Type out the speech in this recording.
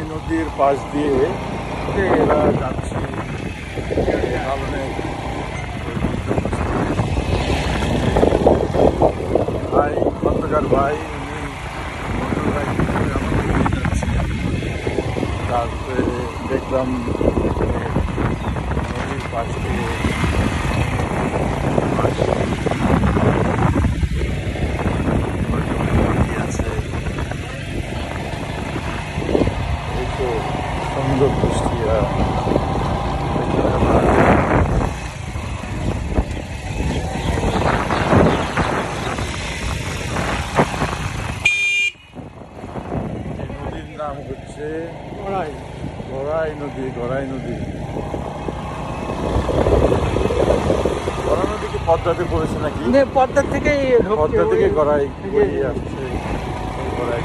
নদীর পাশ দিয়ে এরা যাচ্ছে ভাই খন্দকার ভাই উনি যাচ্ছে। তারপরে দেখলাম নদীর পাশ দিয়ে সুন্দর কুষ্টিয়া নদীর নাম হচ্ছে গড়াই নদী। গড়াই নদী কি পদ্মাতে পড়েছে নাকি? পদ্মার থেকে পদ্মা থেকে গড়াই আসছে। গড়াই